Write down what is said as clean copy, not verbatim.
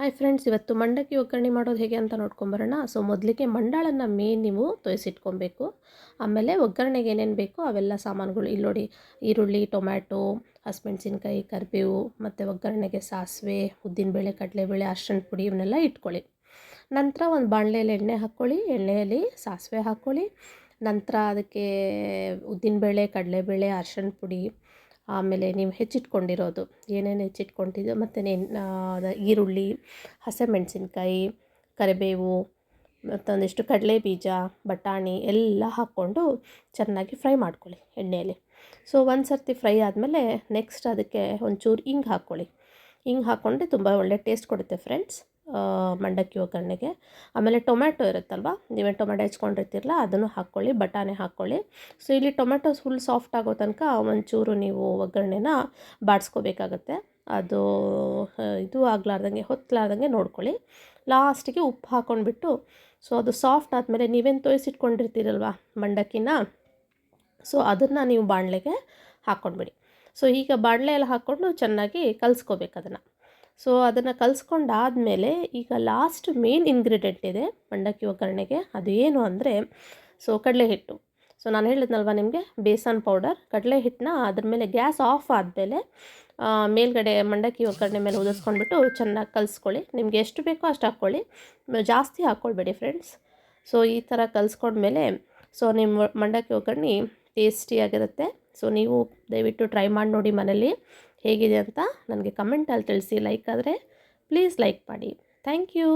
Hi friends, ಇವತ್ತು ಮಂಡಕ್ಕಿ ಒಗ್ಗರಣೆ ಮಾಡೋದು ಹೇಗೆ ಅಂತ ನೋಡ್ಕೊಂಬರೋಣ. ಸೊ ಮೊದಲಿಗೆ ಮಂಡಾಳನ್ನು ನೀವು ತೋಯಿಸಿಟ್ಕೊಬೇಕು. ಆಮೇಲೆ ಒಗ್ಗರಣೆಗೆ ಏನೇನು ಬೇಕೋ ಅವೆಲ್ಲ ಸಾಮಾನುಗಳು ಇಲ್ಲಿ ನೋಡಿ. ಈರುಳ್ಳಿ, ಟೊಮ್ಯಾಟೊ, ಹಸಿಮೆಣ್ಸಿನ್ಕಾಯಿ, ಕರಿಬೇವು ಮತ್ತು ಒಗ್ಗರಣೆಗೆ ಸಾಸಿವೆ, ಉದ್ದಿನಬೇಳೆ, ಕಡಲೆಬೇಳೆ, ಅರಿಶಿಣ ಪುಡಿ ಇವನ್ನೆಲ್ಲ ಇಟ್ಕೊಳ್ಳಿ. ನಂತರ ಒಂದು ಬಾಣಲೆಯಲ್ಲಿ ಎಣ್ಣೆ ಹಾಕ್ಕೊಳ್ಳಿ. ಎಣ್ಣೆಯಲ್ಲಿ ಸಾಸಿವೆ ಹಾಕ್ಕೊಳ್ಳಿ. ನಂತರ ಅದಕ್ಕೆ ಉದ್ದಿನಬೇಳೆ, ಕಡಲೆಬೇಳೆ, ಅರಿಶಿಣ ಪುಡಿ, ಆಮೇಲೆ ನೀವು ಹೆಚ್ಚಿಟ್ಕೊಂಡಿರೋದು ಏನೇನು ಹೆಚ್ಚಿಟ್ಕೊಂಡಿದ್ದೋ ಮತ್ತು ಈರುಳ್ಳಿ, ಹಸಿಮೆಣ್ಸಿನ್ಕಾಯಿ, ಕರಿಬೇವು ಮತ್ತೊಂದಿಷ್ಟು ಕಡಲೆ ಬೀಜ, ಬಟಾಣಿ ಎಲ್ಲ ಹಾಕ್ಕೊಂಡು ಚೆನ್ನಾಗಿ ಫ್ರೈ ಮಾಡ್ಕೊಳ್ಳಿ ಎಣ್ಣೆಯಲ್ಲಿ. ಸೊ ಒಂದು ಸರ್ತಿ ಫ್ರೈ ಆದಮೇಲೆ ನೆಕ್ಸ್ಟ್ ಅದಕ್ಕೆ ಒಂಚೂರು ಹಿಂಗೆ ಹಾಕ್ಕೊಳ್ಳಿ. ಹಿಂಗೆ ಹಾಕ್ಕೊಂಡ್ರೆ ತುಂಬ ಒಳ್ಳೆ ಟೇಸ್ಟ್ ಕೊಡುತ್ತೆ ಫ್ರೆಂಡ್ಸ್ ಮಂಡಕ್ಕಿ ಒಗ್ಗರಣೆಗೆ. ಆಮೇಲೆ ಟೊಮ್ಯಾಟೊ ಇರುತ್ತಲ್ವ, ನೀವೇನು ಟೊಮ್ಯಾಟೊ ಹೆಚ್ಕೊಂಡಿರ್ತೀರಲ್ಲ ಅದನ್ನು ಹಾಕ್ಕೊಳ್ಳಿ, ಬಟಾಣಿ ಹಾಕ್ಕೊಳ್ಳಿ. ಸೊ ಇಲ್ಲಿ ಟೊಮ್ಯಾಟೊ ಫುಲ್ ಸಾಫ್ಟ್ ಆಗೋ ತನಕ ಒಂಚೂರು ನೀವು ಒಗ್ಗರಣೆನ ಬಾಡಿಸ್ಕೋಬೇಕಾಗತ್ತೆ. ಅದು ಇದು ಆಗಲಾರ್ದಂಗೆ ಹೊತ್ತಲಾರ್ದಂಗೆ ನೋಡ್ಕೊಳ್ಳಿ. ಲಾಸ್ಟಿಗೆ ಉಪ್ಪು ಹಾಕ್ಕೊಂಡ್ಬಿಟ್ಟು ಸೊ ಅದು ಸಾಫ್ಟ್ ಆದಮೇಲೆ ನೀವೇನು ತೋಯಿಸಿಟ್ಕೊಂಡಿರ್ತೀರಲ್ವ ಮಂಡಕ್ಕಿನ, ಸೊ ಅದನ್ನು ನೀವು ಬಾಣಲೆಗೆ ಹಾಕ್ಕೊಂಡ್ಬಿಡಿ. ಸೊ ಈಗ ಬಾಣಲೆಯಲ್ಲಿ ಹಾಕ್ಕೊಂಡು ಚೆನ್ನಾಗಿ ಕಲಿಸ್ಕೋಬೇಕು ಅದನ್ನು. ಸೊ ಅದನ್ನು ಕಲಿಸ್ಕೊಂಡಾದಮೇಲೆ ಈಗ ಲಾಸ್ಟ್ ಮೇನ್ ಇಂಗ್ರೀಡಿಯೆಂಟ್ ಇದೆ ಮಂಡಕ್ಕಿ ಒಗ್ಗರಣೆಗೆ. ಅದು ಏನು ಅಂದರೆ ಸೊ ಕಡಲೆ ಹಿಟ್ಟು. ಸೊ ನಾನು ಹೇಳಿದ್ನಲ್ವ ನಿಮಗೆ, ಬೇಸನ್ ಪೌಡರ್, ಕಡಲೆ ಹಿಟ್ಟನ್ನ ಅದ್ರ ಮೇಲೆ ಗ್ಯಾಸ್ ಆಫ್ ಆದಮೇಲೆ ಮೇಲ್ಗಡೆ ಮಂಡಕ್ಕಿ ಒಗ್ಗರಣೆ ಮೇಲೆ ಉದಿಸ್ಕೊಂಡ್ಬಿಟ್ಟು ಚೆನ್ನಾಗಿ ಕಲಿಸ್ಕೊಳ್ಳಿ. ನಿಮಗೆ ಎಷ್ಟು ಬೇಕೋ ಅಷ್ಟು ಹಾಕ್ಕೊಳ್ಳಿ, ಜಾಸ್ತಿ ಹಾಕ್ಕೊಳ್ಬೇಡಿ ಫ್ರೆಂಡ್ಸ್. ಸೊ ಈ ಥರ ಕಲಿಸ್ಕೊಂಡ್ಮೇಲೆ ಸೊ ನಿಮ್ಮ ಮಂಡಕ್ಕಿ ಒಗ್ಗರಣೆ ಟೇಸ್ಟಿಯಾಗಿರುತ್ತೆ. ಸೊ ನೀವು ದಯವಿಟ್ಟು ಟ್ರೈ ಮಾಡಿ ನೋಡಿ ಮನೇಲಿ ಹೇಗಿದೆ ಅಂತ ನನಗೆ ಕಮೆಂಟಲ್ಲಿ ತಿಳಿಸಿ. ಲೈಕ್ ಆದರೆ ಪ್ಲೀಸ್ ಲೈಕ್ ಮಾಡಿ. Thank you.